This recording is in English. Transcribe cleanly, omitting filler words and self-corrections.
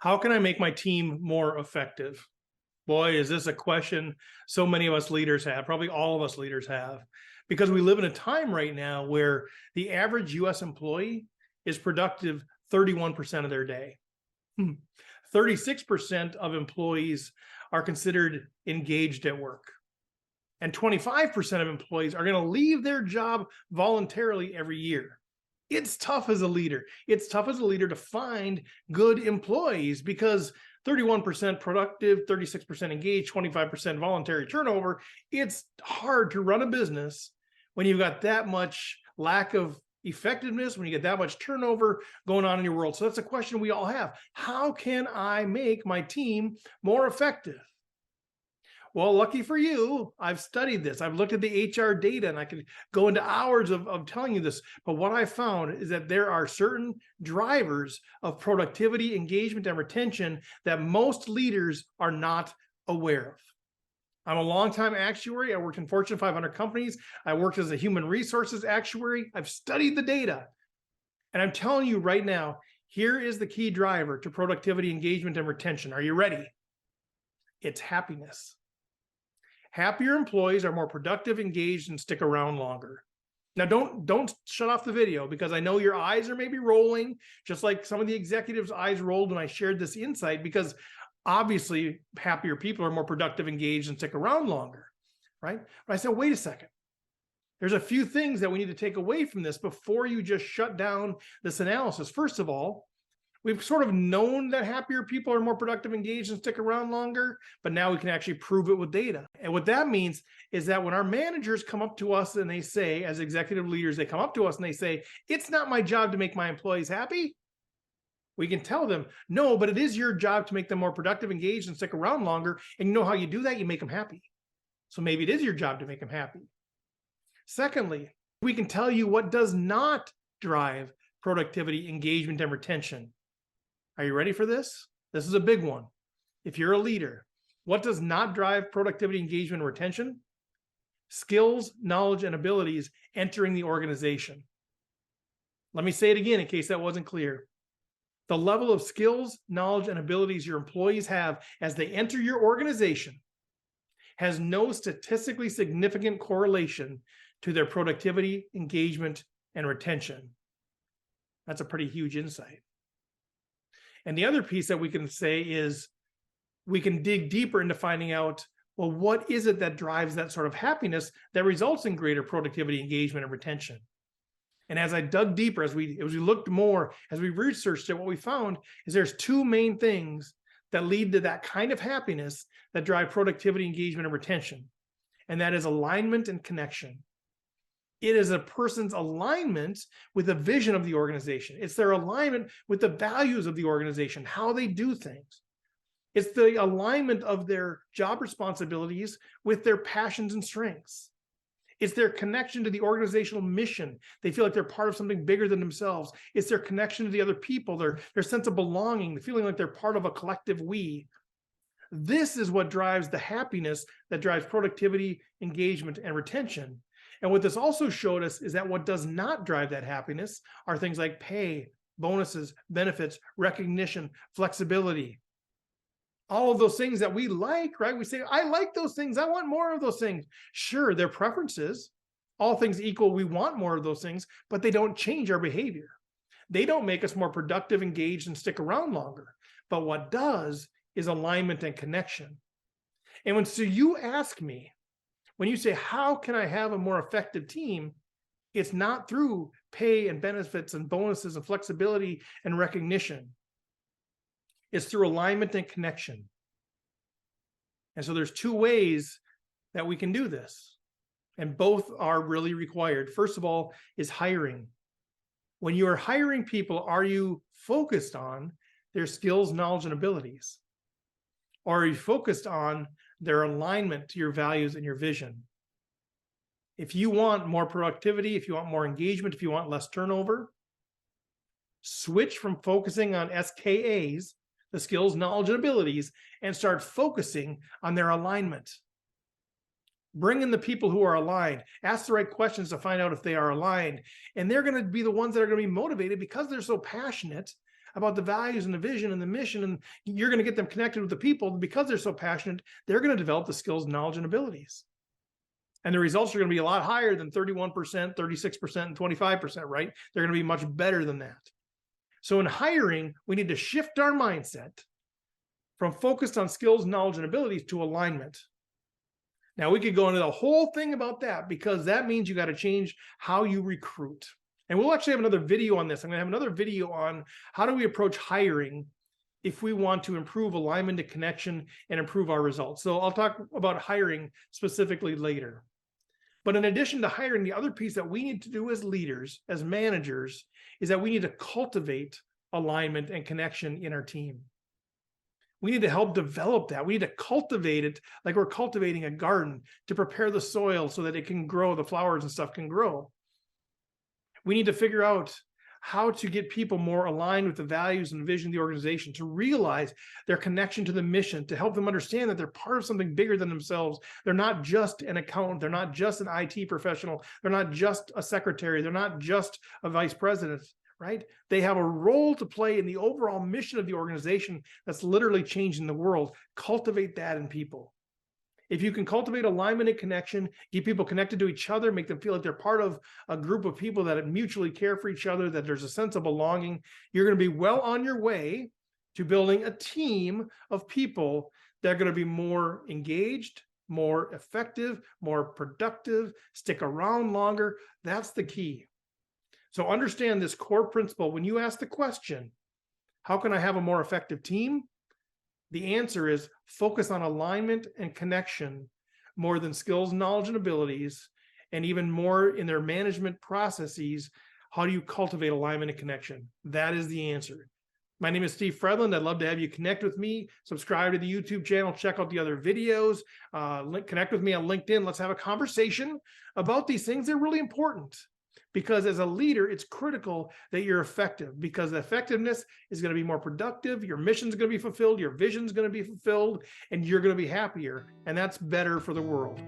How can I make my team more effective? Boy, is this a question so many of us leaders have, probably all of us leaders have, because we live in a time right now where the average US employee is productive 31% of their day. 36% of employees are considered engaged at work. And 25% of employees are going to leave their job voluntarily every year. It's tough as a leader. It's tough as a leader to find good employees because 31% productive, 36% engaged, 25% voluntary turnover. It's hard to run a business when you've got that much lack of effectiveness, when you get that much turnover going on in your world. So that's a question we all have. How can I make my team more effective? Well, lucky for you, I've studied this. I've looked at the HR data and I could go into hours of telling you this. But what I found is that there are certain drivers of productivity, engagement, and retention that most leaders are not aware of. I'm a longtime actuary. I worked in Fortune 500 companies. I worked as a human resources actuary. I've studied the data. And I'm telling you right now, here is the key driver to productivity, engagement, and retention. Are you ready? It's happiness. Happier employees are more productive, engaged, and stick around longer. Now, don't shut off the video because I know your eyes are maybe rolling, just like some of the executives' eyes rolled when I shared this insight, because obviously happier people are more productive, engaged, and stick around longer, right? But I said, wait a second. There's a few things that we need to take away from this before you just shut down this analysis. First of all, we've sort of known that happier people are more productive, engaged, and stick around longer, but now we can actually prove it with data. And what that means is that when our managers come up to us and they say, as executive leaders, they come up to us and they say, it's not my job to make my employees happy. We can tell them, no, but it is your job to make them more productive, engaged, and stick around longer. And you know how you do that? You make them happy. So maybe it is your job to make them happy. Secondly, we can tell you what does not drive productivity, engagement, and retention. Are you ready for this? This is a big one. If you're a leader, what does not drive productivity, engagement, and retention? Skills, knowledge, and abilities entering the organization. Let me say it again in case that wasn't clear. The level of skills, knowledge, and abilities your employees have as they enter your organization has no statistically significant correlation to their productivity, engagement, and retention. That's a pretty huge insight. And the other piece that we can say is we can dig deeper into finding out, well, what is it that drives that sort of happiness that results in greater productivity, engagement, and retention? And as I dug deeper, as we looked more, as we researched it, what we found is there's two main things that lead to that kind of happiness that drive productivity, engagement, and retention. And that is alignment and connection. It is a person's alignment with the vision of the organization. It's their alignment with the values of the organization, how they do things. It's the alignment of their job responsibilities with their passions and strengths. It's their connection to the organizational mission. They feel like they're part of something bigger than themselves. It's their connection to the other people, their sense of belonging, the feeling like they're part of a collective we. This is what drives the happiness that drives productivity, engagement, and retention. And what this also showed us is that what does not drive that happiness are things like pay, bonuses, benefits, recognition, flexibility. All of those things that we like, right? We say, I like those things. I want more of those things. Sure, they're preferences. All things equal, we want more of those things, but they don't change our behavior. They don't make us more productive, engaged, and stick around longer. But what does is alignment and connection. And so you ask me, when you say, how can I have a more effective team? It's not through pay and benefits and bonuses and flexibility and recognition. It's through alignment and connection. And so there's two ways that we can do this. And both are really required. First of all is hiring. When you are hiring people, are you focused on their skills, knowledge, and abilities? Or are you focused on their alignment to your values and your vision? If you want more productivity, if you want more engagement, if you want less turnover, switch from focusing on SKAs, the skills, knowledge, and abilities, and start focusing on their alignment. Bring in the people who are aligned. Ask the right questions to find out if they are aligned. And they're going to be the ones that are going to be motivated because they're so passionate about the values and the vision and the mission, and you're going to get them connected with the people. Because they're so passionate, they're going to develop the skills, knowledge, and abilities. And the results are going to be a lot higher than 31%, 36%, and 25%, right? They're going to be much better than that. So in hiring, we need to shift our mindset from focused on skills, knowledge, and abilities to alignment. Now, we could go into the whole thing about that, because that means you got to change how you recruit. And we'll actually have another video on this. I'm going to have another video on how do we approach hiring if we want to improve alignment and connection and improve our results. So I'll talk about hiring specifically later. But in addition to hiring, the other piece that we need to do as leaders, as managers, is that we need to cultivate alignment and connection in our team. We need to help develop that. We need to cultivate it like we're cultivating a garden, to prepare the soil so that it can grow, the flowers and stuff can grow. We need to figure out how to get people more aligned with the values and vision of the organization, to realize their connection to the mission, to help them understand that they're part of something bigger than themselves. They're not just an accountant. They're not just an IT professional. They're not just a secretary. They're not just a vice president, right? They have a role to play in the overall mission of the organization that's literally changing the world. Cultivate that in people. If you can cultivate alignment and connection, get people connected to each other, make them feel like they're part of a group of people that mutually care for each other, that there's a sense of belonging, you're going to be well on your way to building a team of people that are going to be more engaged, more effective, more productive, stick around longer. That's the key. So understand this core principle. When you ask the question, how can I have a more effective team? The answer is focus on alignment and connection more than skills, knowledge, and abilities, and even more in their management processes. How do you cultivate alignment and connection? That is the answer. My name is Steve Fredlund. I'd love to have you connect with me, subscribe to the YouTube channel, check out the other videos, connect with me on LinkedIn. Let's have a conversation about these things. They're really important. Because as a leader, it's critical that you're effective, because the effectiveness is going to be more productive. Your mission is going to be fulfilled. Your vision is going to be fulfilled, and you're going to be happier. And that's better for the world.